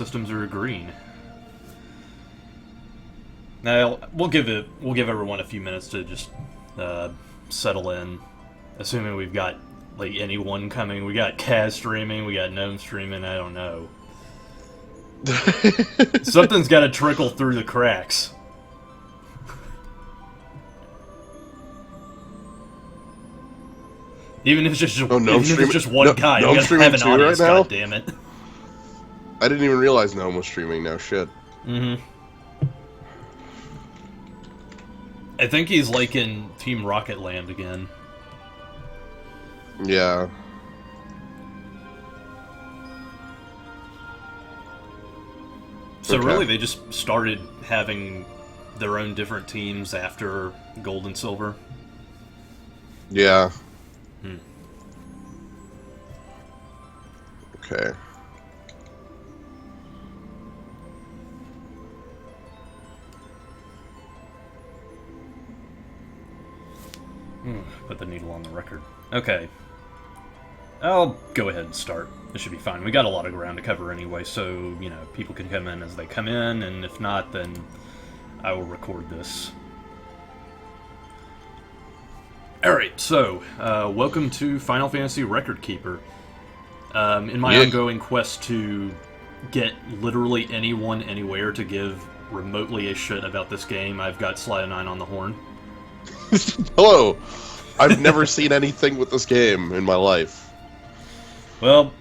Systems are green. Now we'll give everyone a few minutes to just settle in. Assuming we've got like anyone coming, we got Kaz streaming, we got Gnome streaming. I don't know. Something's got to trickle through the cracks. Even if it's just one guy, you gotta have an audience. Right now? God damn it! I didn't even realize Gnome was streaming now. Shit. Mm-hmm. I think he's like in Team Rocket Land again. Yeah. So really, they just started having their own different teams after Gold and Silver? Yeah. Okay. Put the needle on the record. Okay. I'll go ahead and start. This should be fine. We got a lot of ground to cover anyway, so, you know, people can come in as they come in, and if not, then I will record this. Alright, so, welcome to Final Fantasy Record Keeper. In my ongoing quest to get literally anyone anywhere to give remotely a shit about this game, I've got Sly09 on the horn. Hello! I've never seen anything with this game in my life. Well,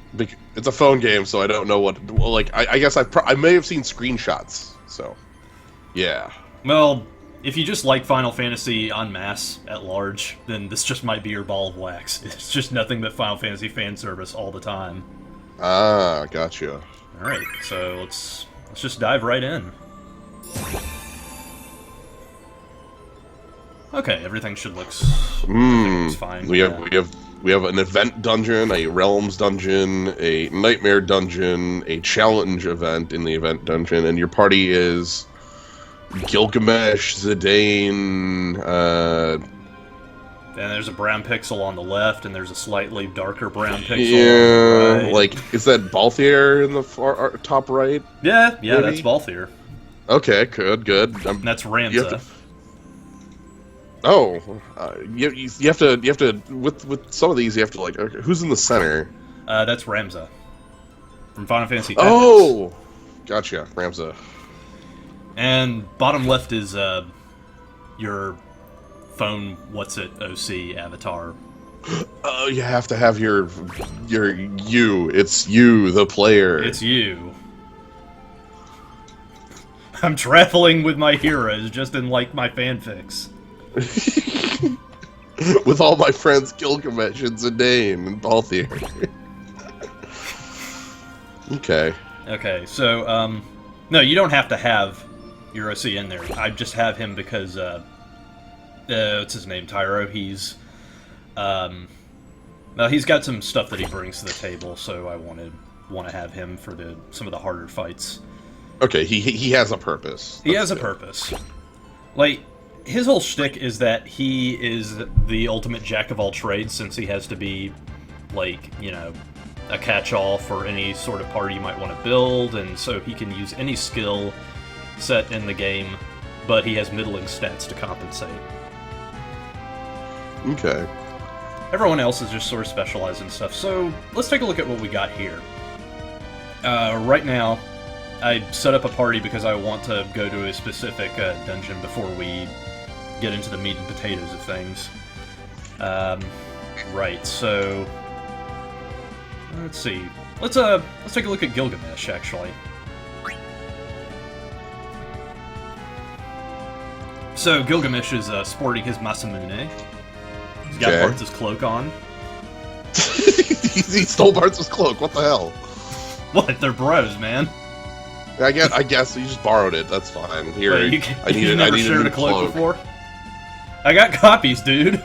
it's a phone game, so I don't know what. Like, I guess I may have seen screenshots. So, yeah. Well, if you just like Final Fantasy en masse at large, then this just might be your ball of wax. It's just nothing but Final Fantasy fan service all the time. Ah, gotcha. All right, so let's just dive right in. Okay, everything should looks fine. We have an event dungeon, a realms dungeon, a nightmare dungeon, a challenge event in the event dungeon, and your party is Gilgamesh, Zidane, and there's a brown pixel on the left, and there's a slightly darker brown pixel yeah, on the right. Like, is that Balthier in the top right? Yeah, maybe? That's Balthier. Okay, good. That's Ramza. You have to with some of these you have to like, okay, who's in the center? That's Ramza from Final Fantasy Tactics. Oh, gotcha, Ramza. And bottom left is your phone OC avatar. Oh, you have to have your you. It's you, the player. It's you. I'm traveling with my heroes, just in like my fanfics. With all my friends Gilgamesh and Zidane and Balthier. Okay, so, no, you don't have to have your OC in there. I just have him because, what's his name, Tyro, he's got some stuff that he brings to the table, so I want to have him for some of the harder fights. Okay, he has a purpose. He has a purpose. Like, his whole shtick is that he is the ultimate jack of all trades, since he has to be, like, you know, a catch-all for any sort of party you might want to build, and so he can use any skill set in the game, but he has middling stats to compensate. Okay. Everyone else is just sort of specialized in stuff, so let's take a look at what we got here. Right now, I set up a party because I want to go to a specific dungeon before we get into the meat and potatoes of things. Right, so let's see. Let's take a look at Gilgamesh, actually. So Gilgamesh is sporting his Masamune. He's got Bartz's cloak on. He stole Bartz's cloak. What the hell? What? They're bros, man. I guess you just borrowed it. That's fine. Here, Wait, I need never a shared new a cloak cloak before. I got copies, dude.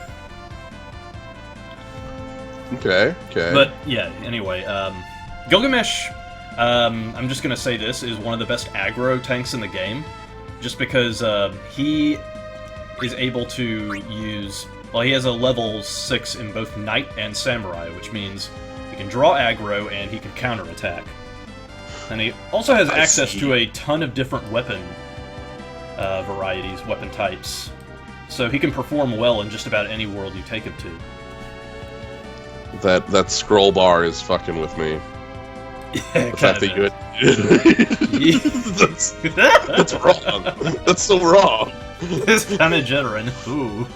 Okay. But yeah, anyway, Gilgamesh, I'm just gonna say this, is one of the best aggro tanks in the game, just because he is able to use. Well, he has a level 6 in both Knight and Samurai, which means he can draw aggro and he can counterattack. And he also has I access see. to a ton of different weapon varieties, weapon types. So he can perform well in just about any world you take him to. That scroll bar is fucking with me. Yeah, The fact that you that's wrong. That's so wrong. It's kind of jittering. Ooh.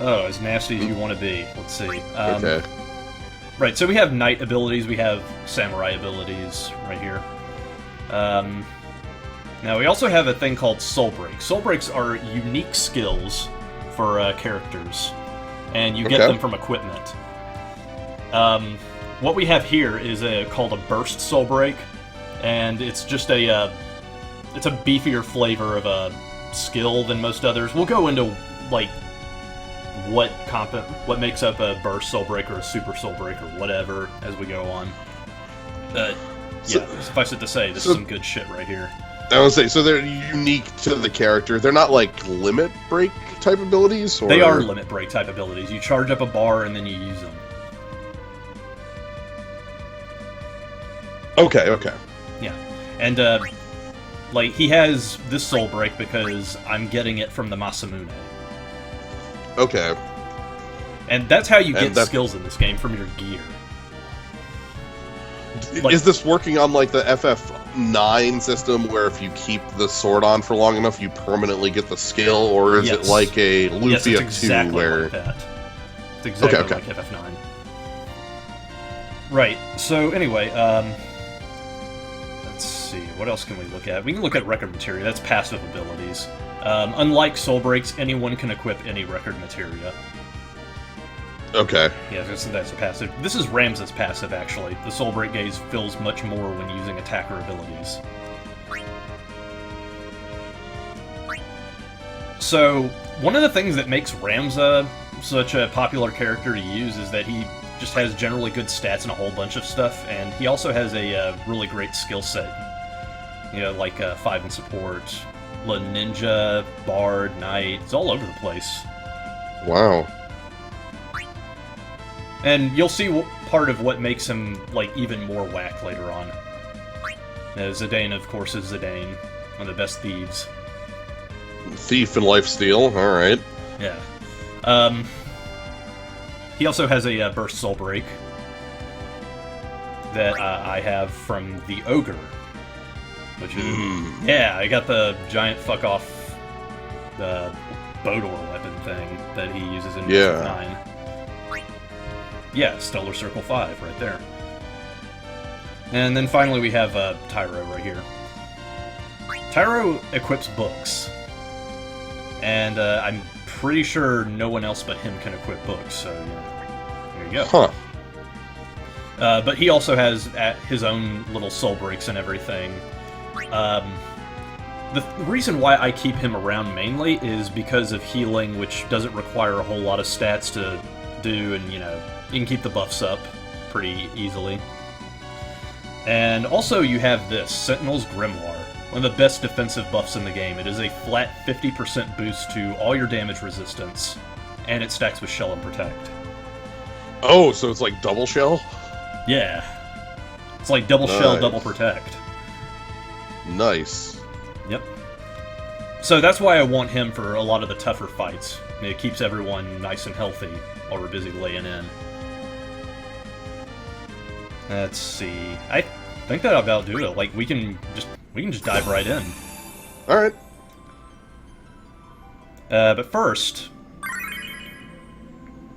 Oh, as nasty as you want to be. Let's see. Okay. Right, so we have knight abilities, we have samurai abilities right here. Now we also have a thing called soul breaks. Soul breaks are unique skills for characters, and you get Okay. them from equipment. What we have here is called a burst soul break, and it's just it's a beefier flavor of a skill than most others. We'll go into like what makes up a burst soul break or a super soul break or whatever as we go on. Suffice it to say, this is some good shit right here. I would say, so they're unique to the character. They're not like limit break type abilities? Or... They are limit break type abilities. You charge up a bar and then you use them. Okay. Yeah. And, like, he has this soul break because I'm getting it from the Masamune. Okay. And that's how you get skills in this game, from your gear. Like, is this working on, like, the FF9 system, where if you keep the sword on for long enough, you permanently get the skill, or is it like a Lufia yes, it's exactly 2, where... like that. It's exactly okay. like FF9. Right, so anyway, let's see, what else can we look at? We can look at record materia, that's passive abilities. Unlike soul breaks, anyone can equip any record materia. Okay. Yeah, that's a passive. This is Ram's passive, actually. The Soul Break Gaze fills much more when using attacker abilities. So, one of the things that makes Ramza such a popular character to use is that he just has generally good stats and a whole bunch of stuff, and he also has a really great skill set. You know, like 5 in support, Ninja, Bard, Knight, it's all over the place. Wow. And you'll see part of what makes him, like, even more whack later on. Zidane, of course, is Zidane, one of the best thieves. Thief and lifesteal, alright. Yeah. He also has a burst soul break that I have from the Ogre, which is... Yeah, I got the giant fuck-off Bodor weapon thing that he uses in Yeah. 9. Yeah, Stellar Circle 5, right there. And then finally we have Tyro right here. Tyro equips books. And I'm pretty sure no one else but him can equip books, so yeah, there you go. Huh. But he also has his own little soul breaks and everything. The reason why I keep him around mainly is because of healing, which doesn't require a whole lot of stats to do, and, you know, you can keep the buffs up pretty easily. And also you have this, Sentinel's Grimoire, one of the best defensive buffs in the game. It is a flat 50% boost to all your damage resistance, and it stacks with Shell and Protect. Oh, so it's like double shell? Yeah. It's like double Shell, double Protect. Nice. Yep. So that's why I want him for a lot of the tougher fights. It keeps everyone nice and healthy while we're busy laying in. Let's see. I think that'll about do it. Like, we can just dive right in. Alright. But first,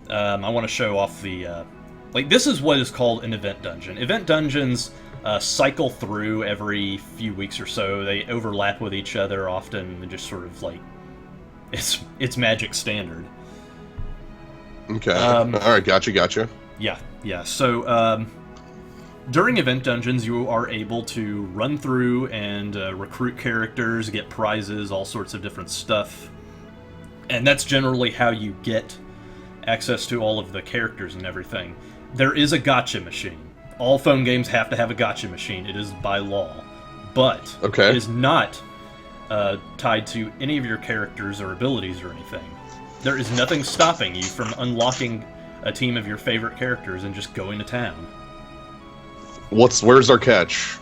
I want to show off the like, this is what is called an event dungeon. Event dungeons cycle through every few weeks or so. They overlap with each other often, and just sort of like it's Magic standard. Okay. Alright, gotcha. Yeah. So, during event dungeons, you are able to run through and recruit characters, get prizes, all sorts of different stuff. And that's generally how you get access to all of the characters and everything. There is a gacha machine. All phone games have to have a gacha machine. It is by law. But it is not tied to any of your characters or abilities or anything. There is nothing stopping you from unlocking a team of your favorite characters and just going to town. Where's our catch?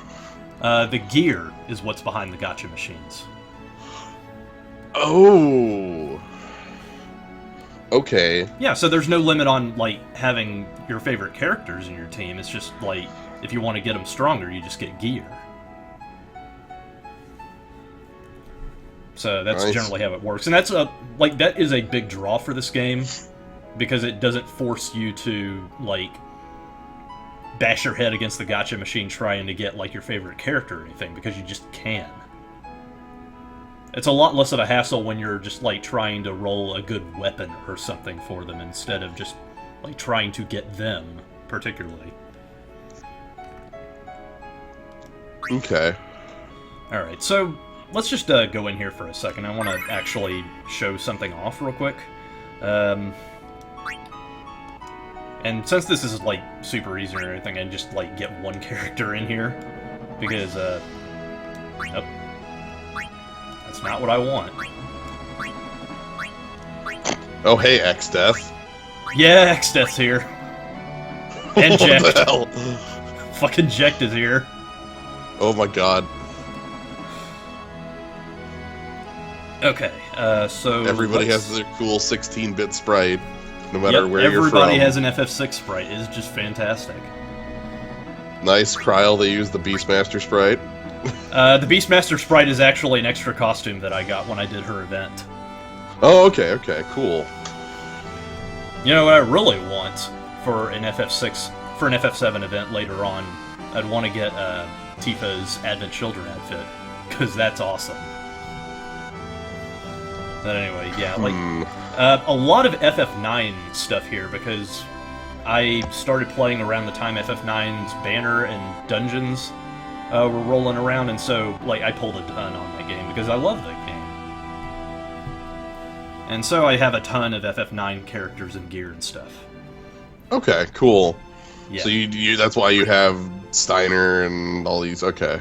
The gear is what's behind the gacha machines. Oh. Okay. Yeah, so there's no limit on, like, having your favorite characters in your team. It's just, like, if you want to get them stronger, you just get gear. So that's generally how it works. And that's, that is a big draw for this game, because it doesn't force you to, like, bash your head against the gacha machine trying to get, like, your favorite character or anything, because you just can. It's a lot less of a hassle when you're just, like, trying to roll a good weapon or something for them instead of just, like, trying to get them, particularly. Okay. Alright, so let's just go in here for a second. I want to actually show something off real quick. And since this is, like, super easy or anything, I just, like, get one character in here. Because, nope. That's not what I want. Oh, hey, X-Death. Yeah, X-Death's here. And What Jekt. the hell? Fucking Jekt is here. Oh my god. Okay, so... Everybody has their cool 16-bit sprite, no matter where you're from. Everybody has an FF6 sprite. It's just fantastic. Nice. Kryl, they use the Beastmaster sprite. The Beastmaster sprite is actually an extra costume that I got when I did her event. Oh, okay, cool. You know what I really want for an FF6, for an FF7 event later on? I'd want to get Tifa's Advent Children outfit, because that's awesome. But anyway, yeah, like, a lot of FF9 stuff here, because I started playing around the time FF9's banner and dungeons were rolling around, and so, like, I pulled a ton on that game, because I love that game. And so I have a ton of FF9 characters and gear and stuff. Okay, cool. Yeah. So you that's why you have Steiner and all these, okay.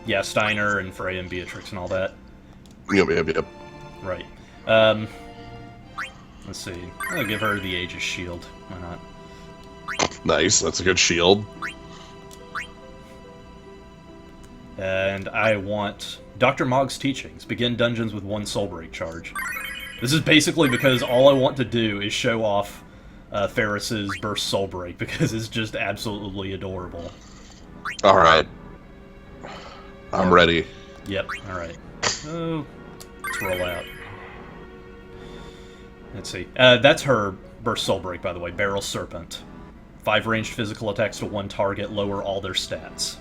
Yeah, Steiner and Freya and Beatrix and all that. Yep. Right. Let's see. I'll give her the Aegis shield. Why not? Nice, that's a good shield. And I want Dr. Mog's teachings. Begin dungeons with 1 soul break charge. This is basically because all I want to do is show off Ferris's burst soul break, because it's just absolutely adorable. Alright. I'm ready. Yep, alright. Oh, let's roll out. Let's see. That's her burst soul break, by the way. Barrel Serpent. 5 ranged physical attacks to 1 target, lower all their stats.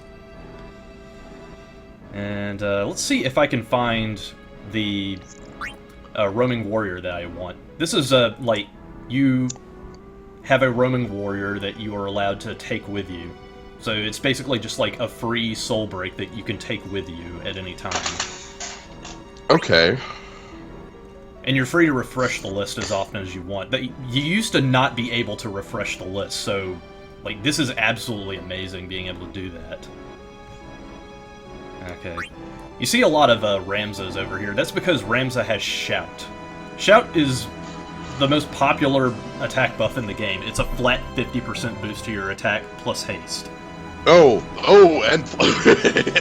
And let's see if I can find the roaming warrior that I want. This is, like, you have a roaming warrior that you are allowed to take with you. So it's basically just like a free soul break that you can take with you at any time. Okay. And you're free to refresh the list as often as you want. But you used to not be able to refresh the list, so, like, this is absolutely amazing being able to do that. Okay. You see a lot of Ramzas over here. That's because Ramza has Shout. Shout is the most popular attack buff in the game. It's a flat 50% boost to your attack plus haste. Oh, and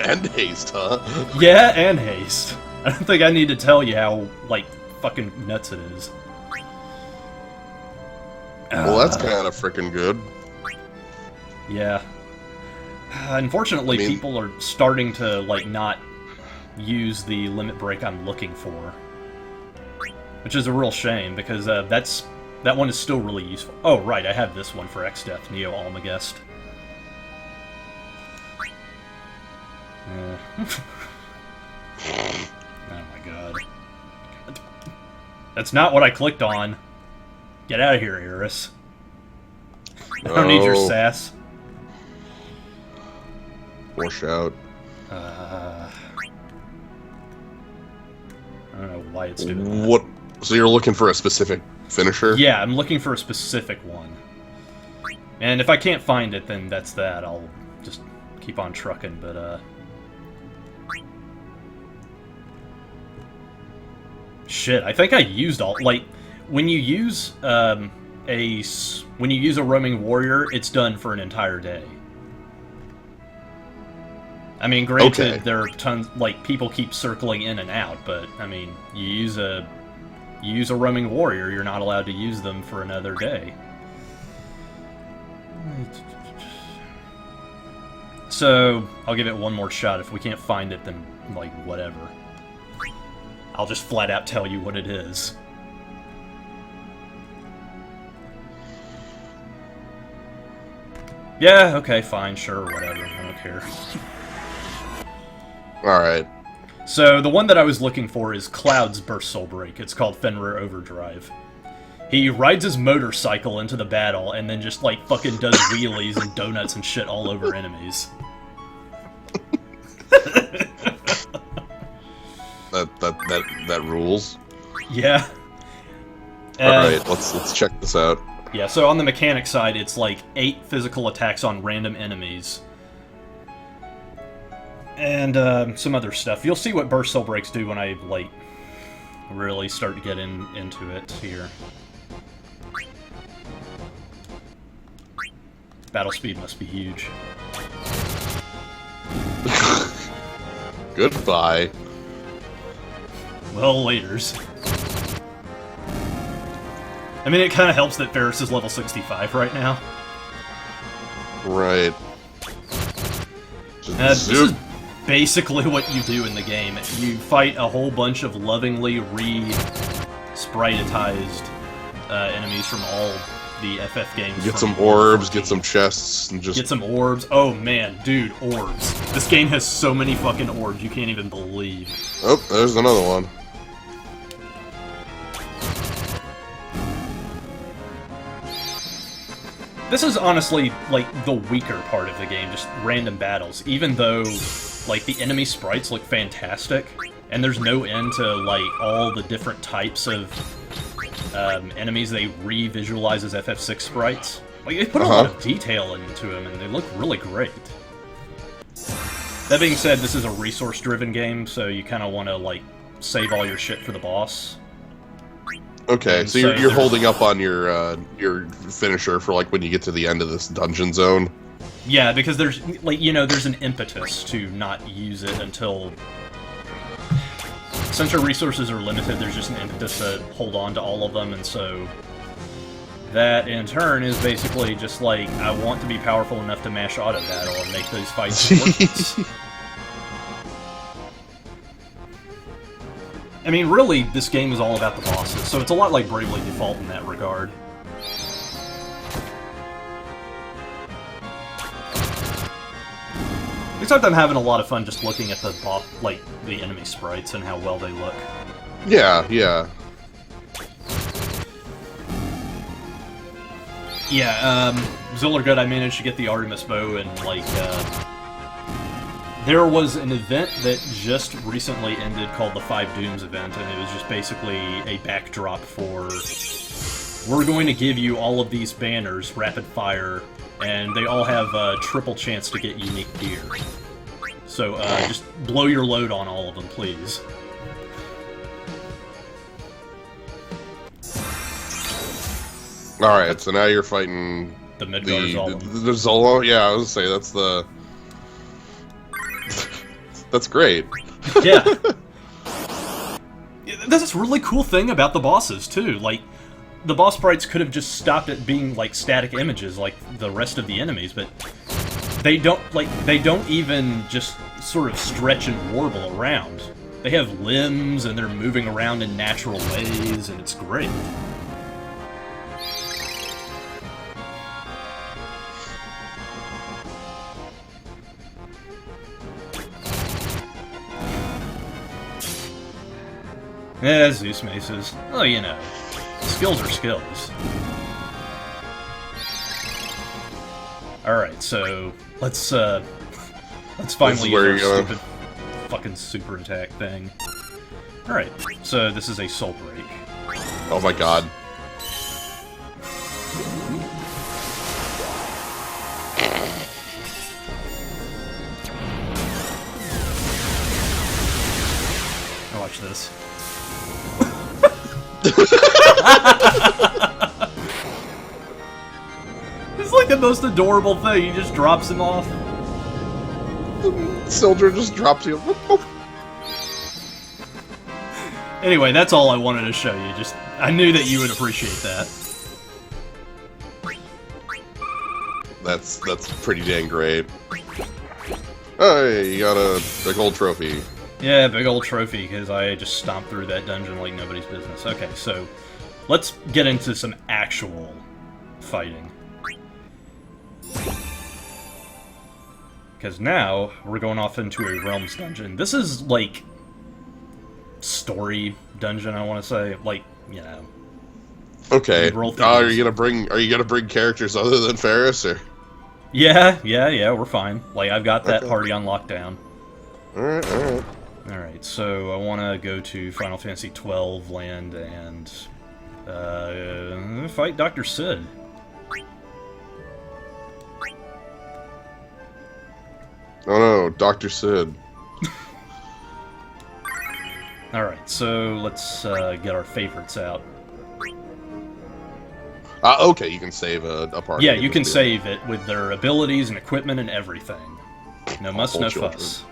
and haste, huh? Yeah, and haste. I don't think I need to tell you how, like, fucking nuts it is. Well, that's kind of freaking good. Yeah. Unfortunately, people are starting to, like, not use the limit break I'm looking for. Which is a real shame, because that one is still really useful. Oh, right, I have this one for X-Death, Neo Almagest. Oh my god. That's not what I clicked on. Get out of here, Eris. I don't need your sass. Or Shout. I don't know why it's doing that. What? So you're looking for a specific finisher? Yeah, I'm looking for a specific one. And if I can't find it, then that's that. I'll just keep on trucking, but, shit, I think I used all... Like, when you use, when you use a roaming warrior, it's done for an entire day. I mean, granted, Okay. there are tons, like, people keep circling in and out, but, I mean, you use a roaming warrior, you're not allowed to use them for another day. So, I'll give it one more shot. If we can't find it, then, like, whatever. I'll just flat out tell you what it is. Yeah, okay, fine, sure, whatever, I don't care. Alright. So, the one that I was looking for is Cloud's Burst Soul Break. It's called Fenrir Overdrive. He rides his motorcycle into the battle and then just, like, fucking does wheelies and donuts and shit all over enemies. That rules. Yeah. Alright, let's check this out. Yeah, so on the mechanic side, it's like 8 physical attacks on random enemies. And some other stuff. You'll see what Burst Soul Breaks do when I, like, really start to get into it here. Battle speed must be huge. Goodbye. Well, laters. I mean, it kind of helps that Ferris is level 65 right now. Right. This is basically what you do in the game. You fight a whole bunch of lovingly re-spritatized enemies from all the FF games. Get some orbs, get some chests, and just... Get some orbs. Oh man, dude, orbs. This game has so many fucking orbs, you can't even believe. Oh, there's another one. This is honestly, like, the weaker part of the game, just random battles. Even though, like, the enemy sprites look fantastic, and there's no end to, like, all the different types of enemies they re-visualize as FF6 sprites. Like, they put a lot of detail into them, and they look really great. That being said, this is a resource-driven game, so you kind of want to, like, save all your shit for the boss. Okay, And so you're holding up on your finisher for, like, when you get to the end of this dungeon zone? Yeah, because there's, like, you know, there's an impetus to not use it until... Since your resources are limited, there's just an impetus to hold on to all of them, and so... That, in turn, is basically just like, I want to be powerful enough to mash auto battle and make those fights worth. I mean, really, this game is all about the bosses, so it's a lot like Bravely Default in that regard. Except I'm having a lot of fun just looking at the the enemy sprites and how well they look. Yeah, yeah. Yeah, Zillergood, I managed to get the Artemis bow, and, like, there was an event that just recently ended called the Five Dooms event, and it was just basically a backdrop for, we're going to give you all of these banners, rapid fire, and they all have a triple chance to get unique gear. So, just blow your load on all of them, please. Alright, so now you're fighting... The Midgar Zolom. The Zolom? Yeah, I was gonna say, that's the... That's great. Yeah. That's a really cool thing about the bosses, too. Like, the boss sprites could have just stopped at being, like, static images like the rest of the enemies, but they don't even just sort of stretch and warble around. They have limbs, and they're moving around in natural ways, and it's great. Yeah, Zeus Maces. Oh, you know. Skills are skills. Alright, so let's finally use our stupid fucking super attack thing. Alright, so this is a soul break. Oh my god. Now watch this. It's like the most adorable thing, he just drops him off. Sildra just drops you. Anyway, that's all I wanted to show you. I knew that you would appreciate that. That's pretty dang great. Hey, you got a gold trophy. Yeah, big old trophy, because I just stomped through that dungeon like nobody's business. Okay, so let's get into some actual fighting. Because now we're going off into a Realms dungeon. This is like story dungeon, I want to say. Like, you know. Okay. Are you gonna bring characters other than Ferris, or? Yeah, we're fine. Like, I've got that party on lockdown. Alright. Alright, so I want to go to Final Fantasy XII land and fight Dr. Sid. Oh no, Dr. Sid. Alright, so let's get our favorites out. Okay, you can save a party. Yeah, you can save it with their abilities and equipment and everything. No muss, no fuss.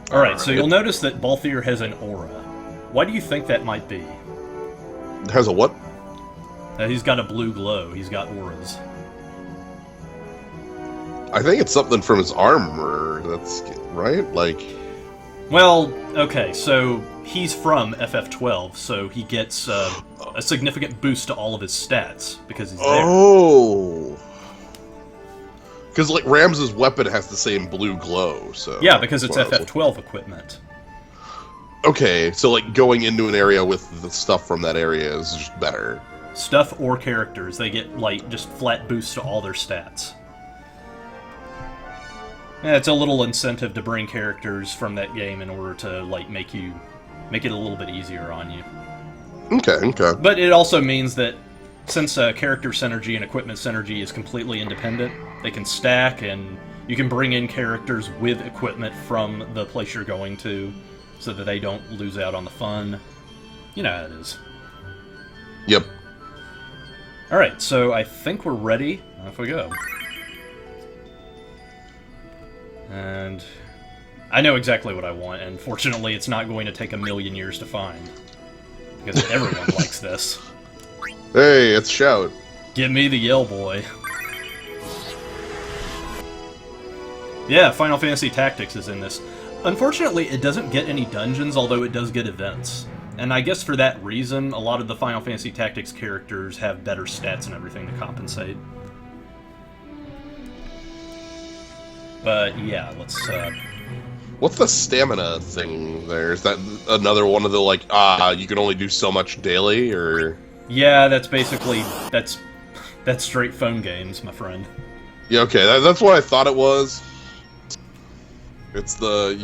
Alright, so you'll notice that Balthier has an aura. Why do you think that might be? Has a what? He's got a blue glow. He's got auras. I think it's something from his armor. That's right? Like... Well, okay, so he's from FF12, so he gets a significant boost to all of his stats because he's there. Oh! Because, like, Ram's weapon has the same blue glow, so... Yeah, because it's FF12 equipment. Okay, so, like, going into an area with the stuff from that area is just better. Stuff or characters, they get, like, just flat boosts to all their stats. Yeah, it's a little incentive to bring characters from that game in order to, like, make it a little bit easier on you. Okay. But it also means that since character synergy and equipment synergy is completely independent, they can stack, and you can bring in characters with equipment from the place you're going to, so that they don't lose out on the fun. You know how it is. Yep. Alright, so I think we're ready. Off we go. And I know exactly what I want, and fortunately it's not going to take a million years to find. Because everyone likes this. Hey, it's Shout. Give me the yell, boy. Yeah, Final Fantasy Tactics is in this. Unfortunately, it doesn't get any dungeons, although it does get events. And I guess for that reason, a lot of the Final Fantasy Tactics characters have better stats and everything to compensate. But yeah, let's What's the stamina thing there? Is that another one of the, like, you can only do so much daily, or...? Yeah, that's basically... That's straight phone games, my friend. Yeah, okay, that's what I thought it was. It's the,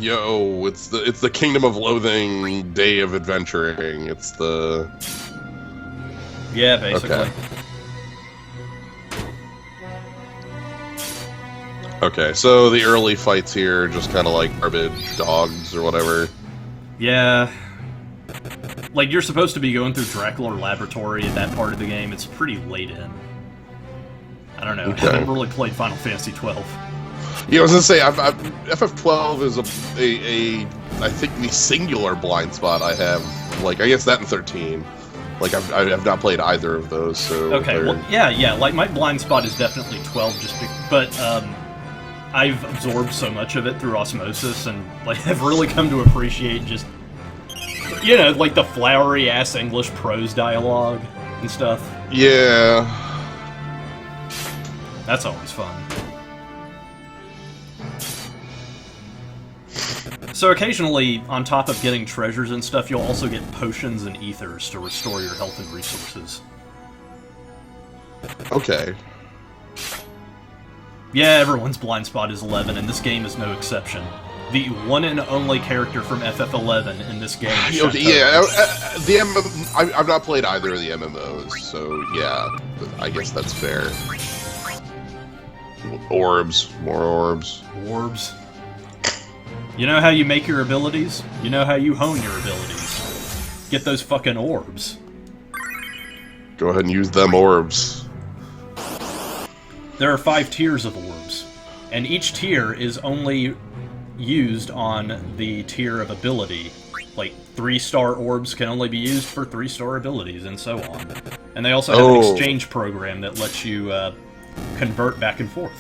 it's the Kingdom of Loathing Day of Adventuring. It's the... Yeah, basically. Okay, so the early fights here are just kind of like garbage dogs or whatever. Yeah. Like, you're supposed to be going through Dracula Laboratory in that part of the game. It's pretty late in. I don't know. Okay. I haven't really played Final Fantasy XII. Yeah, I was gonna say, FF12 is I think the singular blind spot I have. Like, I guess that and 13. Like, I have not played either of those, so... Okay, well, yeah, like, my blind spot is definitely 12, but, I've absorbed so much of it through osmosis, and, like, I've really come to appreciate just, you know, like, the flowery-ass English prose dialogue and stuff. Yeah. That's always fun. So occasionally, on top of getting treasures and stuff, you'll also get potions and ethers to restore your health and resources. Okay. Yeah, everyone's blind spot is 11, and this game is no exception. The one and only character from FF11 in this game is okay, yeah, I've not played either of the MMOs, so yeah, I guess that's fair. Orbs, more orbs. Orbs. You know how you make your abilities? You know how you hone your abilities. Get those fucking orbs. Go ahead and use them orbs. there are 5 tiers of orbs, and each tier is only used on the tier of ability. Like, 3-star orbs can only be used for 3-star abilities, and so on. And they also have an exchange program that lets you convert back and forth.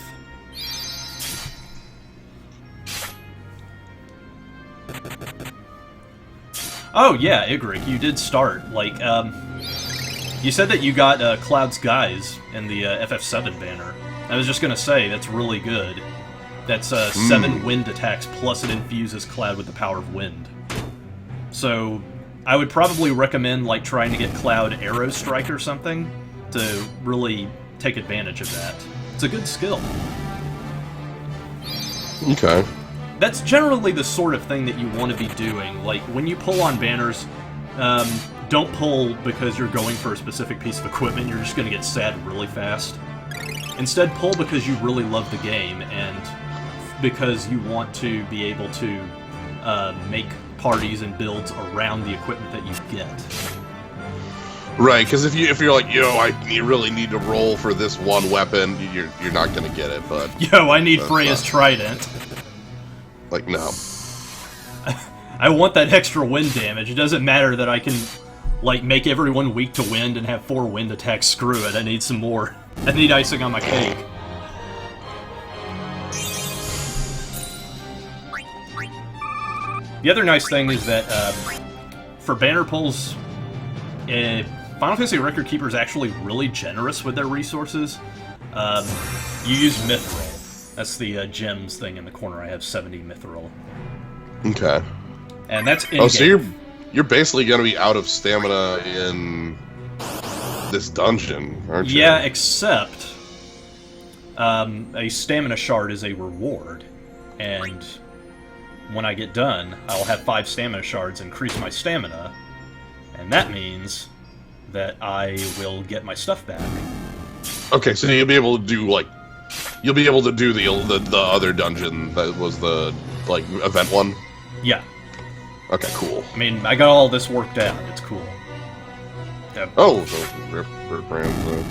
Oh yeah, Igrik, you did start. Like, you said that you got Cloud's Guise in the FF7 banner. I was just gonna say, that's really good. That's 7 wind attacks, plus it infuses Cloud with the power of wind. So, I would probably recommend, like, trying to get Cloud Arrow Strike or something to really take advantage of that. It's a good skill. Okay. That's generally the sort of thing that you want to be doing. Like, when you pull on banners, don't pull because you're going for a specific piece of equipment, you're just going to get sad really fast. Instead, pull because you really love the game, and because you want to be able to make parties and builds around the equipment that you get. Right, because if you're like, you really need to roll for this one weapon, you're not gonna get it. But I need Freya's trident. Like, no. I want that extra wind damage. It doesn't matter that I can, like, make everyone weak to wind and have 4 wind attacks. Screw it. I need some more. I need icing on my cake. The other nice thing is that for banner pulls, Final Fantasy Record Keeper is actually really generous with their resources. You use Mithril. That's the gems thing in the corner. I have 70 Mithril. Okay. And that's in-game. Oh, so you're basically going to be out of stamina in this dungeon, aren't you? Yeah, except a stamina shard is a reward, and when I get done, I'll have 5 stamina shards increase my stamina, and that means that I will get my stuff back. Okay, so you'll be able to do, like, the other dungeon that was the, like, event one? Yeah. Okay, cool. I mean, I got all this worked out. It's cool. Yep. Oh, so Rip Brand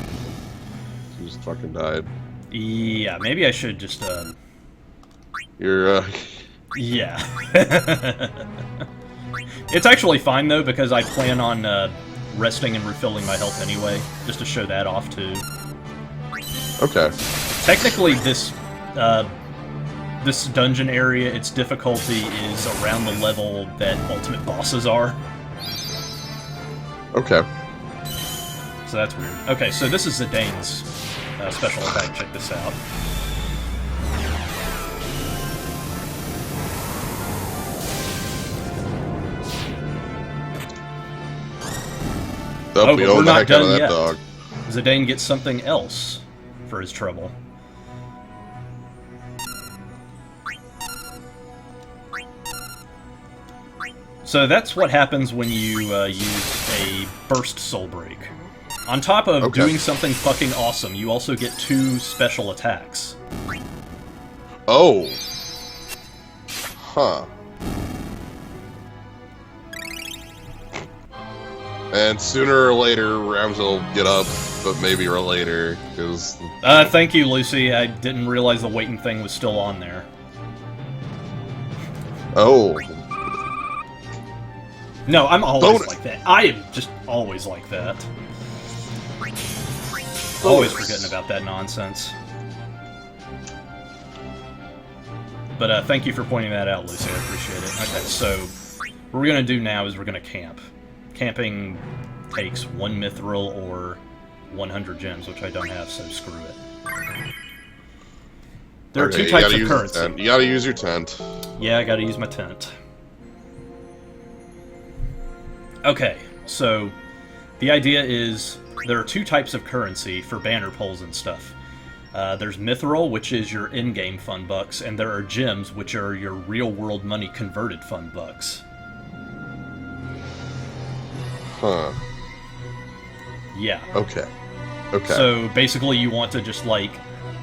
just fucking died. Yeah, maybe I should just, You're, Yeah. It's actually fine, though, because I plan on, resting and refilling my health anyway, just to show that off, too. Okay. Technically, this dungeon area, its difficulty is around the level that ultimate bosses are. Okay. So that's weird. Okay, so this is Zidane's special attack. Check this out. Oh, but we're not done yet. Dog. Zidane gets something else for his trouble. So that's what happens when you use a burst soul break. On top of doing something fucking awesome, you also get 2 special attacks. Oh. Huh. And sooner or later, Rams will get up, but maybe or later, because... Thank you, Lucy. I didn't realize the waiting thing was still on there. Oh. No, I'm always like that. I am just always like that. Always forgetting about that nonsense. But thank you for pointing that out, Lucy. I appreciate it. Okay, so what we're going to do now is we're going to camp. Camping takes 1 mithril or 100 gems, which I don't have, so screw it. There are 2 types of currency. You gotta use your tent. Yeah, I gotta use my tent. Okay, so the idea is there are 2 types of currency for banner pulls and stuff. There's mithril, which is your in-game fun bucks, and there are gems, which are your real-world money converted fun bucks. Huh. Yeah. Okay. Okay. So basically you want to just, like,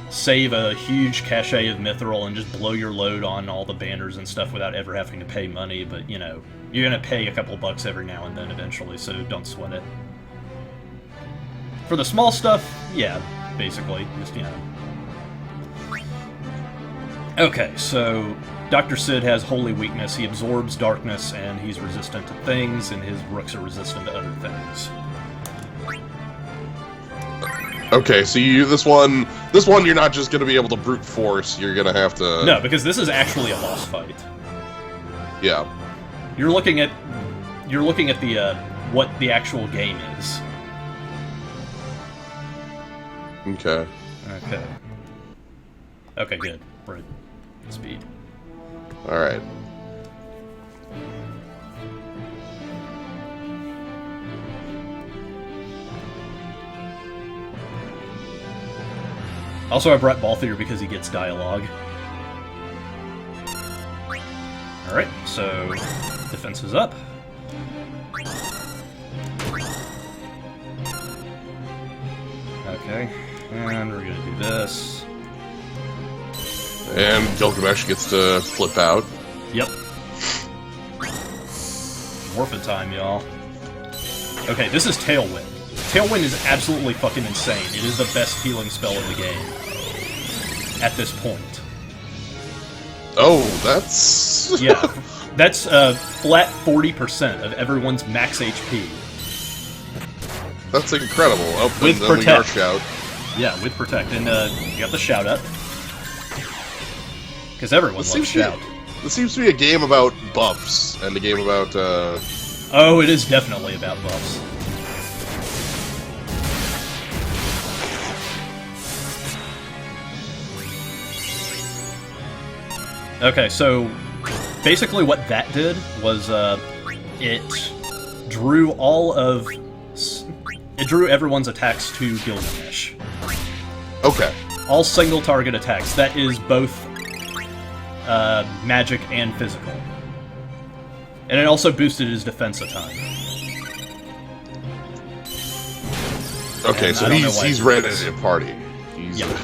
save a huge cache of mithril and just blow your load on all the banners and stuff without ever having to pay money, but, you know, you're gonna pay a couple bucks every now and then eventually, so don't sweat it. For the small stuff, yeah, basically, just, you know, Okay, so Dr. Sid has Holy Weakness. He absorbs darkness, and he's resistant to things, and his rooks are resistant to other things. Okay, so this one you're not just gonna be able to brute force. You're gonna have to. No, because this is actually a boss fight. Yeah. You're looking at the what the actual game is. Okay. Okay. Okay, good. We're at speed. All right. Also, I brought Balthier because he gets dialogue. Alright, so defense is up. Okay, and we're gonna do this. And Gilgamesh gets to flip out. Yep. Morphin time, y'all. Okay, this is Tailwind. Tailwind is absolutely fucking insane. It is the best healing spell in the game. At this point. Oh, that's... Yeah. That's flat 40% of everyone's max HP. That's incredible. Oh, With and then we Protect. shout. Yeah, with Protect. And you got the shout up. Because everyone loves shout. This seems to be a game about buffs, and a game about, Oh, it is definitely about buffs. Okay, so basically what that did was it drew it drew everyone's attacks to Gilgamesh. Okay. All single target attacks. That is both magic and physical. And it also boosted his defense a ton. Okay, And so I don't know why he's it ready is. to party. He's Yeah.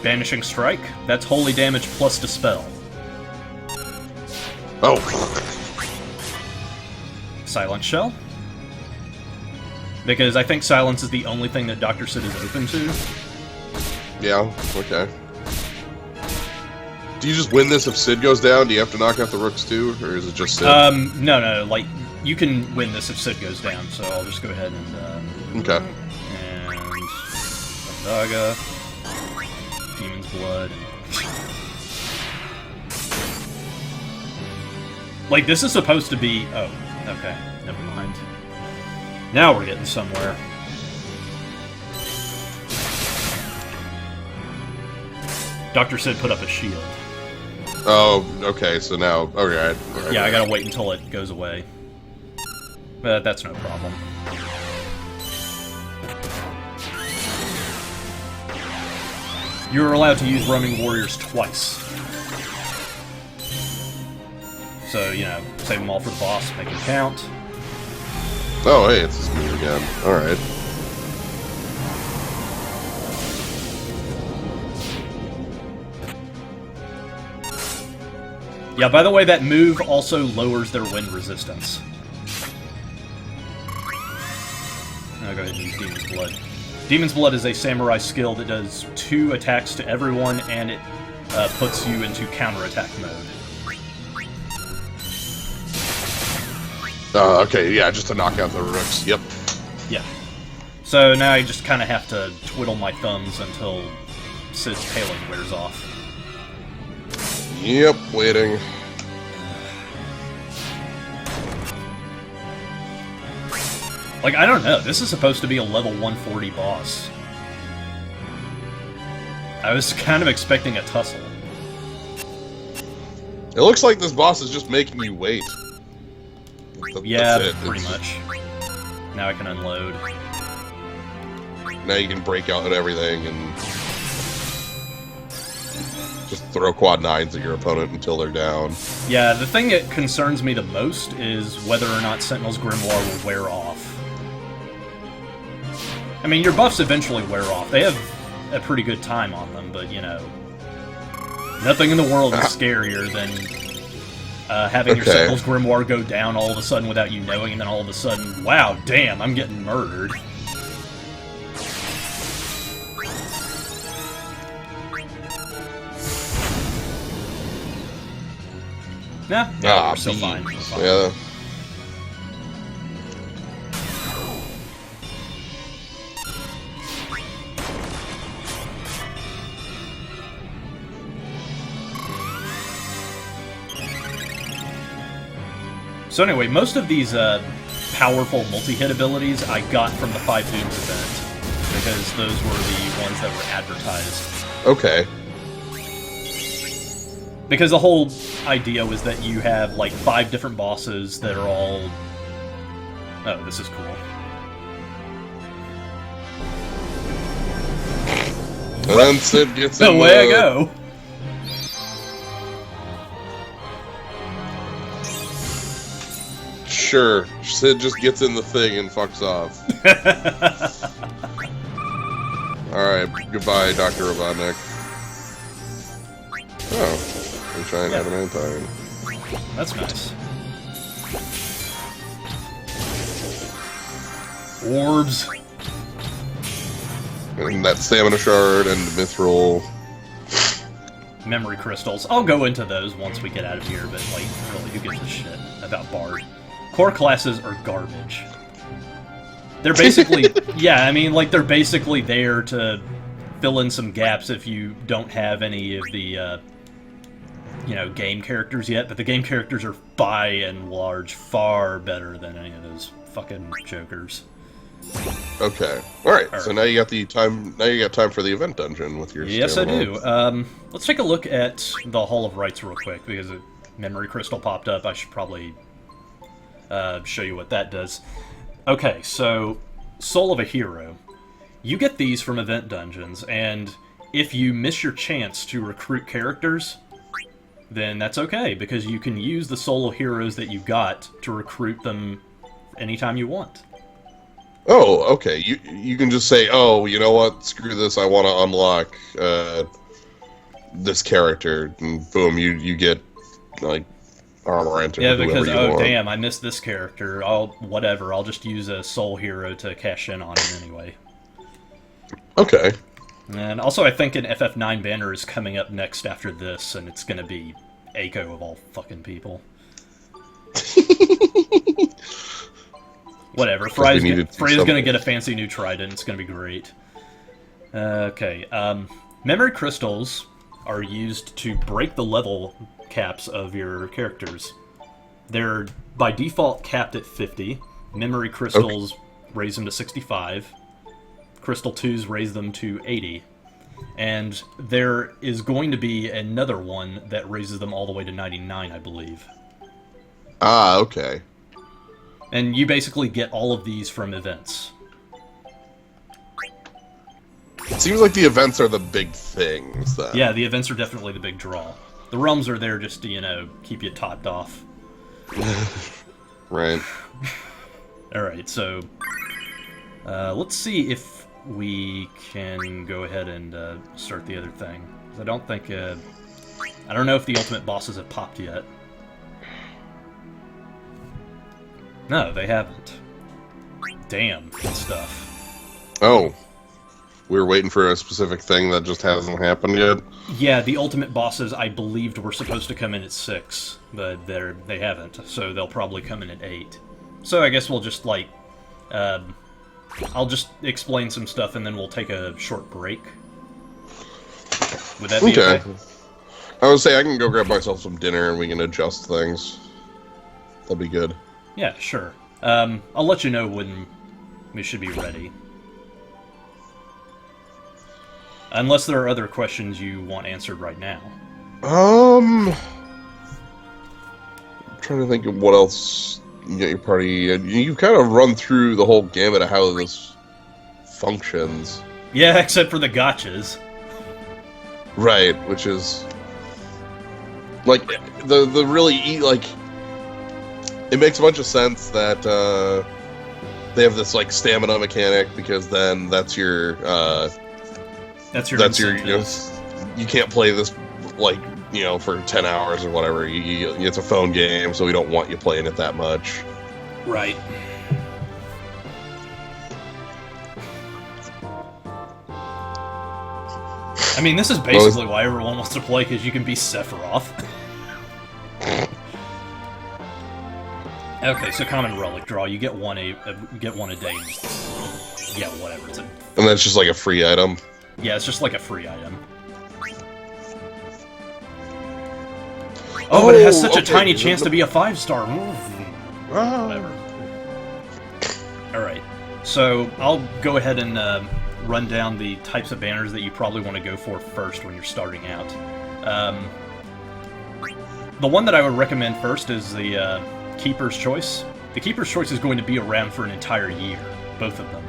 Banishing Strike. That's holy damage plus Dispel. Oh. Silent Shell. Because I think silence is the only thing that Dr. Sid is open to. Yeah, okay. Do you just win this if Sid goes down? Do you have to knock out the rooks too? Or is it just Sid? No, like, you can win this if Sid goes down, so I'll just go ahead and, Okay. And... Daga. Demon's Blood. Like, this is supposed to be... Oh, okay. Never mind. Now we're getting somewhere. Dr. Sid put up a shield. Oh, okay, so now... Alright. Yeah, I gotta wait until it goes away. But that's no problem. You're allowed to use roaming warriors twice. So, you know, save them all for the boss, make them count. Oh, hey, it's this move again. Alright. Yeah, by the way, that move also lowers their wind resistance. I'll go ahead and use Demon's Blood. Demon's Blood is a samurai skill that does 2 attacks to everyone, and it puts you into counterattack mode. Okay, yeah, just to knock out the rooks. Yep. Yeah. So now I just kind of have to twiddle my thumbs until Sid's paling wears off. Yep, waiting. Like, I don't know. This is supposed to be a level 140 boss. I was kind of expecting a tussle. It looks like this boss is just making you wait. Yeah, That's it. pretty It's- much. Now I can unload. Now you can break out and everything and just throw quad 9s at your opponent until they're down. Yeah, the thing that concerns me the most is whether or not Sentinel's Grimoire will wear off. I mean, your buffs eventually wear off. They have a pretty good time on them, but, you know, nothing in the world is scarier than having your Sentinel's Grimoire go down all of a sudden without you knowing, and then all of a sudden, wow, damn, I'm getting murdered. Nah, yeah, we're still fine. We're fine. Yeah. So anyway, most of these powerful multi-hit abilities I got from the 5 Dooms event, because those were the ones that were advertised. Okay. Because the whole idea was that you have, like, 5 different bosses that are all... Oh, this is cool. And then Sid gets in Away I go! Sure, Sid just gets in the thing and fucks off. Alright, goodbye, Dr. Robotnik. Oh, a giant adamantine. That's nice. Orbs. And that stamina shard and mithril. Memory crystals. I'll go into those once we get out of here, but, like, really, who gives a shit about Bard? Core classes are garbage. They're basically... yeah, I mean, like, they're basically there to fill in some gaps if you don't have any of the, you know, game characters yet, but the game characters are, by and large, far better than any of those fucking jokers. Okay. Alright, so now you got the time for the event dungeon with your Yes, stamina. I do. Let's take a look at the Hall of Rights real quick, because a memory crystal popped up. I should probably show you what that does. Okay, so Soul of a Hero. You get these from event dungeons, and if you miss your chance to recruit characters, then that's okay, because you can use the Soul of Heroes that you got to recruit them anytime you want. Oh, okay. You can just say, oh, you know what? Screw this. I want to unlock this character, and boom, you get like Armorant or yeah, whoever because you oh want. damn, I missed this character. I'll just use a Soul Hero to cash in on him anyway. Okay. And also, I think an FF9 banner is coming up next after this, and it's gonna be Eiko of all fucking people. Whatever, Frey's gonna get a fancy new trident, it's gonna be great. Okay, memory crystals are used to break the level caps of your characters. They're, by default, capped at 50. Memory crystals raise them to 65. Crystal 2s raise them to 80. And there is going to be another one that raises them all the way to 99, I believe. Ah, okay. And you basically get all of these from events. It seems like the events are the big things, then. Yeah, the events are definitely the big draw. The realms are there just to, you know, keep you topped off. Right. Alright, so... let's see if we can go ahead and start the other thing. 'Cause I don't think... I don't know if the ultimate bosses have popped yet. No, they haven't. Damn, good stuff. Oh. We were waiting for a specific thing that just hasn't happened yet? Yeah, the ultimate bosses, I believed, were supposed to come in at 6, but they haven't, so they'll probably come in at 8. So I guess we'll just, like, I'll just explain some stuff and then we'll take a short break. Would that be okay? I would say I can go grab myself some dinner and we can adjust things. That'd be good. Yeah, sure. I'll let you know when we should be ready. Unless there are other questions you want answered right now. I'm trying to think of what else you get your party. You kind of run through the whole gamut of how this functions. Yeah, except for the gotchas. Right, which is like the really like it makes a bunch of sense that they have this like stamina mechanic because then that's your you know, you can't play this like, you know, for 10 hours or whatever. It's a phone game, so we don't want you playing it that much. Right. I mean, this is basically why everyone wants to play, because you can be Sephiroth. Okay, so common relic draw. You get one you get one a day. Yeah, whatever. And that's just like a free item. Yeah, it's just like a free item. Oh, but it has such a tiny chance to be a 5-star. Whatever. Alright, so I'll go ahead and run down the types of banners that you probably want to go for first when you're starting out. The one that I would recommend first is the Keeper's Choice. The Keeper's Choice is going to be around for an entire year, both of them.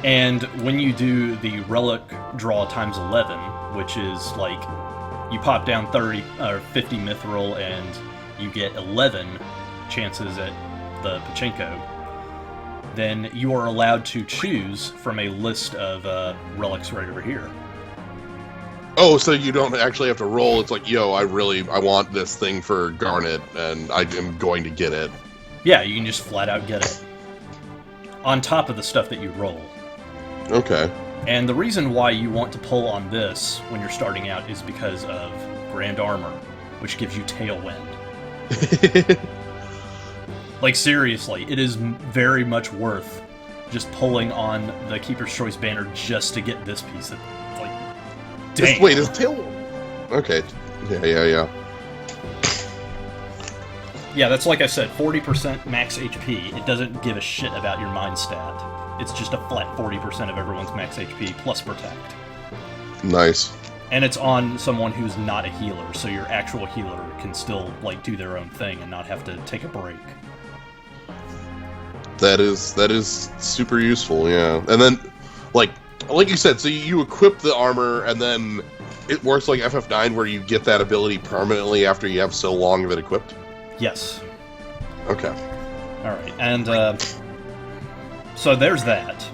And when you do the Relic Draw times 11, which is like you pop down 30 or 50 mithril and you get 11 chances at the Pachinko, then you are allowed to choose from a list of relics right over here. Oh, so you don't actually have to roll. It's like, yo, I want this thing for Garnet, and I am going to get it. Yeah, you can just flat out get it. On top of the stuff that you roll. Okay. And the reason why you want to pull on this when you're starting out is because of Grand Armor, which gives you Tailwind. Like, seriously, it is very much worth just pulling on the Keeper's Choice banner just to get this piece of, like, damn. Wait, is Tail... Okay. Yeah. Yeah, that's like I said, 40% max HP. It doesn't give a shit about your mind stat. It's just a flat 40% of everyone's max HP plus Protect. Nice. And it's on someone who's not a healer, so your actual healer can still, like, do their own thing and not have to take a break. That is super useful, yeah. And then, like you said, so you equip the armor, and then it works like FF9, where you get that ability permanently after you have so long of it equipped? Yes. Okay. Alright, and, so there's that.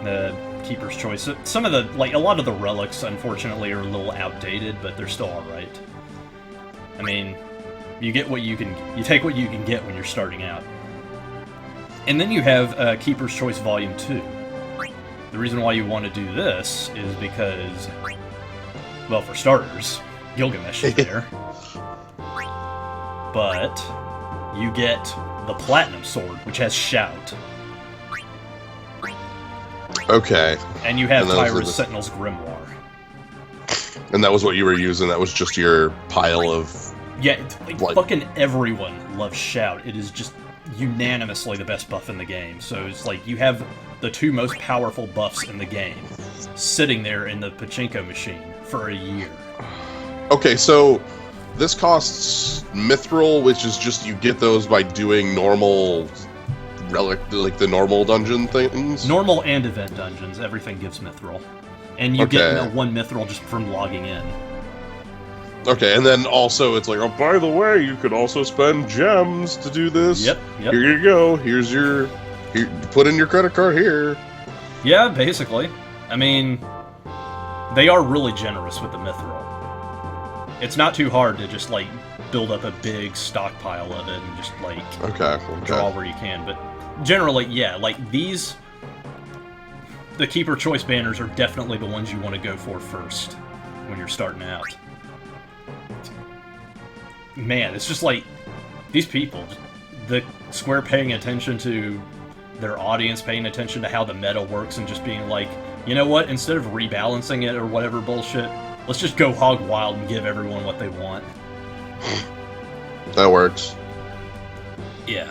The Keeper's Choice. Some of the, like, a lot of the relics, unfortunately, are a little outdated, but they're still alright. I mean, you get what you take what you can get when you're starting out. And then you have Keeper's Choice Volume 2. The reason why you want to do this is because, well, for starters, Gilgamesh is there. But you get the Platinum Sword, which has Shout. Okay. And you have Tyra's Sentinel's Grimoire. And that was what you were using? That was just your pile of... Yeah, like, fucking everyone loves Shout. It is just unanimously the best buff in the game. So it's like you have the two most powerful buffs in the game sitting there in the Pachinko machine for a year. Okay, so this costs Mithril, which is just you get those by doing normal relic, like the normal dungeon things? Normal and event dungeons, everything gives Mithril. And you get 1 Mithril just from logging in. Okay, and then also it's like, oh, by the way, you could also spend gems to do this. Yep. Here you go. Here's your... put in your credit card here. Yeah, basically. I mean, they are really generous with the Mithril. It's not too hard to just, like, build up a big stockpile of it and just, like, draw where you can. But generally, yeah, like, these... The Keeper Choice banners are definitely the ones you want to go for first when you're starting out. Man, it's just like, these people, the Square paying attention to their audience, paying attention to how the meta works, and just being like, you know what, instead of rebalancing it or whatever bullshit, let's just go hog wild and give everyone what they want. That works. Yeah.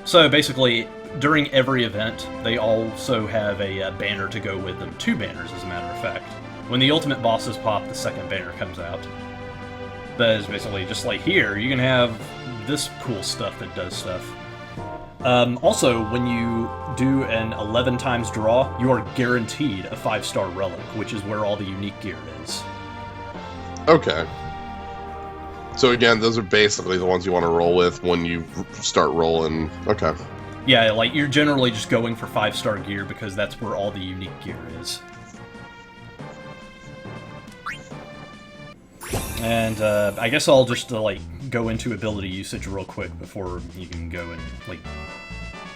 So basically, during every event, they also have a banner to go with them. 2 banners, as a matter of fact. When the ultimate bosses pop, the second banner comes out. That is basically just like here, you can have this cool stuff that does stuff. Also, when you do an 11 times draw, you are guaranteed a 5-star relic, which is where all the unique gear is. Okay. So again, those are basically the ones you want to roll with when you start rolling. Okay. Yeah, like, you're generally just going for 5-star gear because that's where all the unique gear is. And, I guess I'll just, like, go into ability usage real quick before you can go and, like,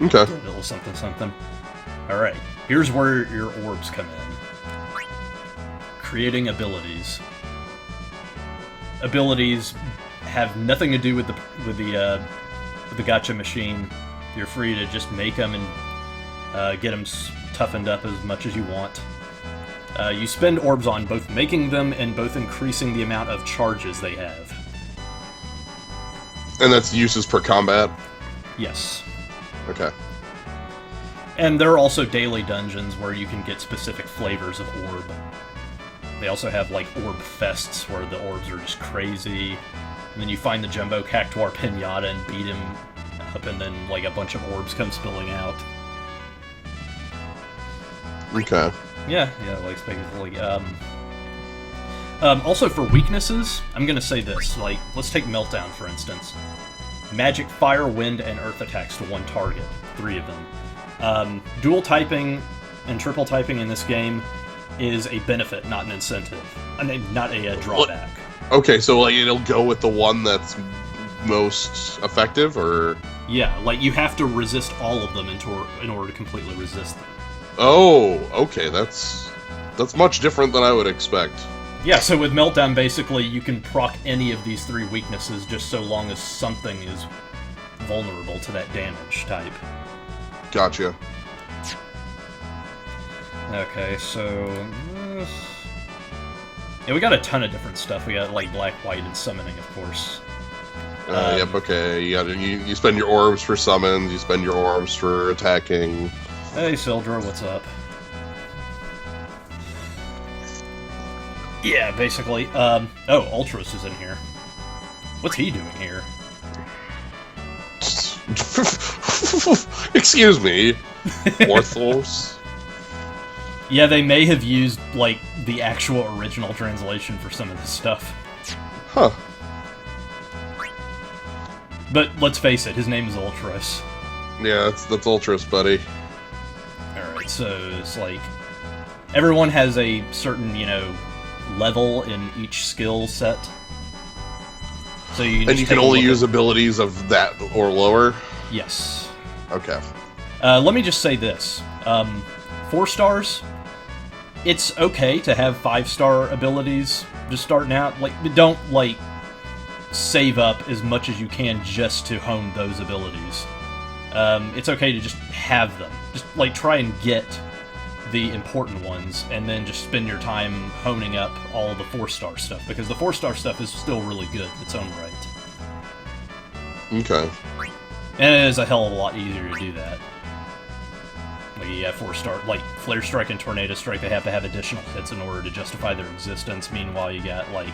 okay, a little something. Alright, here's where your orbs come in. Creating abilities. Abilities have nothing to do with the with the gacha machine. You're free to just make them and get them toughened up as much as you want. You spend orbs on both making them and both increasing the amount of charges they have. And that's uses per combat? Yes. Okay. And there are also daily dungeons where you can get specific flavors of orb. They also have, like, orb fests where the orbs are just crazy. And then you find the Jumbo Cactuar Pinata and beat him up, and then, like, a bunch of orbs come spilling out. Okay. Yeah, like, basically, also, for weaknesses, I'm gonna say this. Like, let's take Meltdown, for instance. Magic, Fire, Wind, and Earth attacks to one target. 3 of them. Dual typing and triple typing in this game is a benefit, not an incentive. I mean, not a drawback. Okay, so, like, it'll go with the one that's most effective, or...? Yeah, like, you have to resist all of them in order to completely resist them. Oh, okay, that's much different than I would expect. Yeah, so with Meltdown, basically, you can proc any of these 3 weaknesses just so long as something is vulnerable to that damage type. Gotcha. Okay, so... yeah, we got a ton of different stuff. We got, like, Black, White, and Summoning, of course. Yep, okay. You spend your orbs for summons, you spend your orbs for attacking. Hey, Sildra, what's up? Yeah, basically. Oh, Ultros is in here. What's he doing here? Excuse me. Orthos? Yeah, they may have used, like, the actual original translation for some of this stuff. Huh. But let's face it, his name is Ultros. Yeah, that's Ultros, buddy. Alright, so it's like... everyone has a certain, level in each skill set. So you and you can only use abilities of that or lower? Yes. Okay. Let me just say this. 4 stars, it's okay to have 5-star abilities just starting out. Like, don't, like, save up as much as you can just to hone those abilities. It's okay to just have them. Just, like, try and get the important ones, and then just spend your time honing up all the 4-star stuff, because the 4-star stuff is still really good in its own right. Okay. And it is a hell of a lot easier to do that. Like, you have 4-star, like, Flare Strike and Tornado Strike, they have to have additional hits in order to justify their existence. Meanwhile, you got, like,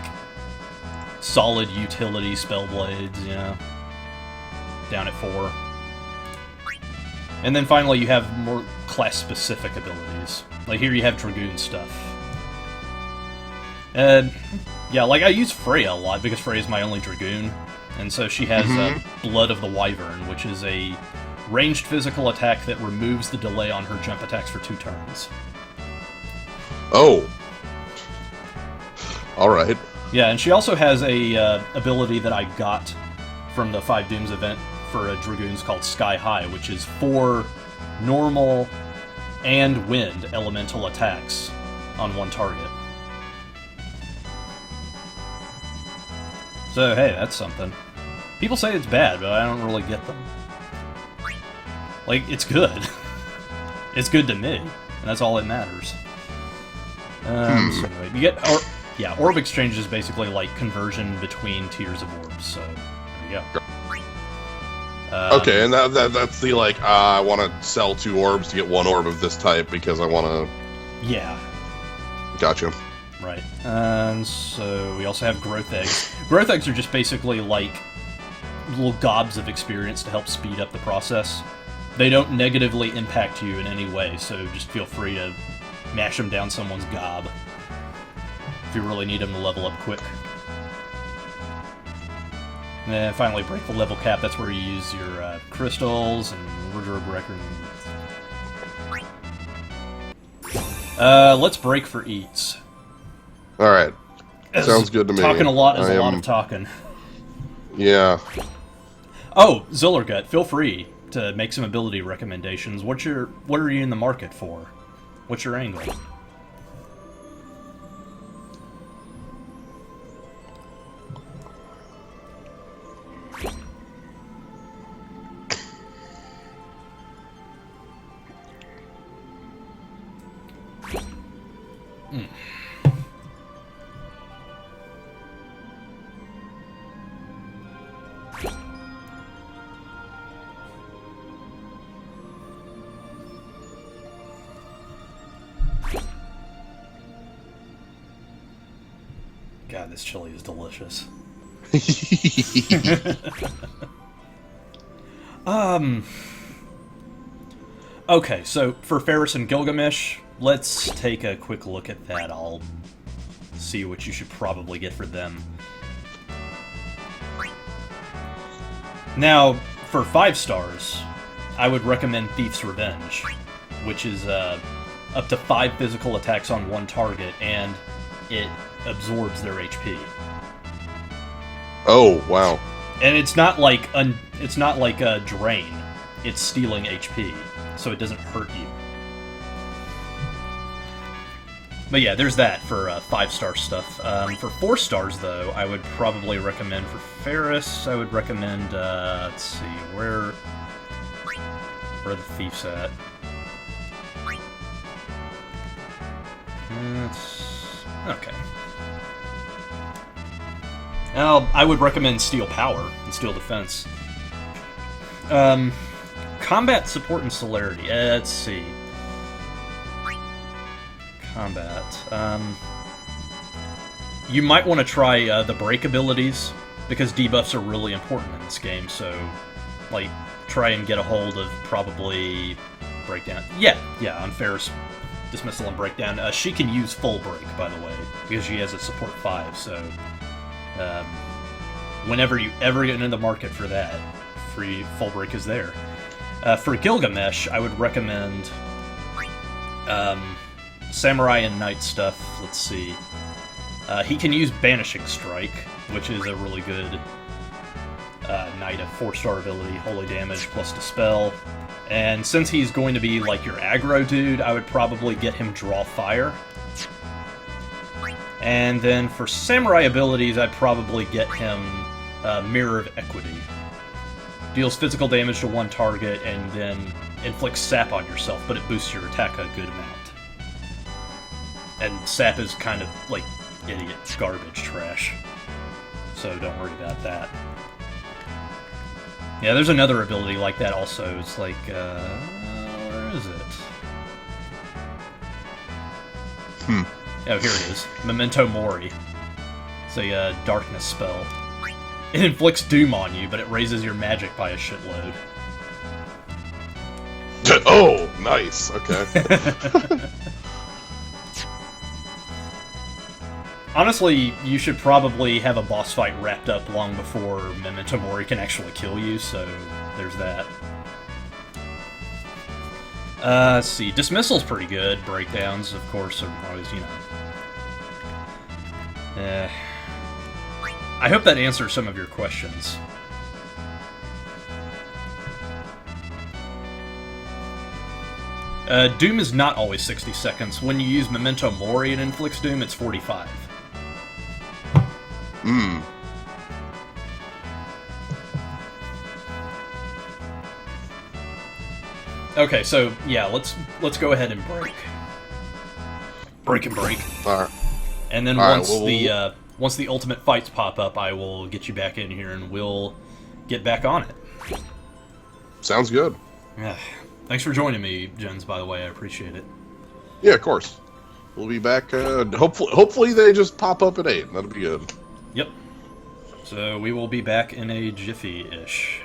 solid utility Spellblades, down at 4. And then finally, you have more class-specific abilities. Like, here you have Dragoon stuff. And, yeah, like, I use Freya a lot, because Freya's my only Dragoon. And so she has Blood of the Wyvern, which is a ranged physical attack that removes the delay on her jump attacks for 2 turns. Oh. Alright. Yeah, and she also has a ability that I got from the 5 Dooms event for Dragoons called Sky High, which is 4 normal and wind elemental attacks on one target. So, hey, that's something. People say it's bad, but I don't really get them. Like, it's good. It's good to me, and that's all that matters. So anyway, you get... Orb Exchange is basically like conversion between tiers of orbs, so there you go. Okay, and that's the, like, I want to sell 2 orbs to get 1 orb of this type because I want to... Yeah. Gotcha. Right. And so we also have Growth Eggs. Growth Eggs are just basically, like, little gobs of experience to help speed up the process. They don't negatively impact you in any way, so just feel free to mash them down someone's gob if you really need them to level up quick. And then finally, break the level cap. That's where you use your crystals and wardrobe record. Let's break for eats. All right. Sounds good to me. Talking a lot is a lot of talking. Yeah. Oh, Zillergut, feel free to make some ability recommendations. What are you in the market for? What's your angle? God, this chili is delicious. Okay, so for Ferris and Gilgamesh, let's take a quick look at that. I'll see what you should probably get for them. Now, for 5 stars, I would recommend Thief's Revenge, which is up to 5 physical attacks on one target, and it absorbs their HP. Oh, wow. And it's not like a drain. It's stealing HP, so it doesn't hurt you. But yeah, there's that for 5-star stuff. For 4 stars, though, I would probably recommend for Ferris. I would recommend. Let's see, where are the thieves at? Okay. I would recommend Steel Power and Steel Defense. Combat Support and Celerity. Let's see. Combat. You might want to try the break abilities, because debuffs are really important in this game, so, like, try and get a hold of probably Breakdown. Yeah, on Ferris, Dismissal and Breakdown. She can use Full Break, by the way, because she has a Support 5, so whenever you ever get into the market for that, free Full Break is there. For Gilgamesh, I would recommend Samurai and Knight stuff. Let's see. He can use Banishing Strike, which is a really good Knight of 4-star ability, Holy Damage plus Dispel. And since he's going to be like your aggro dude, I would probably get him Draw Fire. And then for Samurai abilities, I'd probably get him Mirror of Equity. Deals physical damage to one target and then inflicts sap on yourself, but it boosts your attack a good amount. And sap is kind of like idiot garbage trash, so don't worry about that. Yeah, there's another ability like that also. It's like, where is it? Oh, here it is. Memento Mori. It's a darkness spell. It inflicts doom on you, but it raises your magic by a shitload. Oh, nice. Okay. Honestly, you should probably have a boss fight wrapped up long before Memento Mori can actually kill you, so there's that. Let's see. Dismissal's pretty good. Breakdowns, of course, are always, you know... I hope that answers some of your questions. Doom is not always 60 seconds. When you use Memento Mori and inflicts Doom, it's 45. Okay, so yeah, let's go ahead and break. Break and break. Alright. And then once the ultimate fights pop up, I will get you back in here and we'll get back on it. Sounds good. Yeah. Thanks for joining me, Jens, by the way. I appreciate it. Yeah, of course. We'll be back. Hopefully they just pop up at 8. That'll be good. Yep. So we will be back in a jiffy-ish.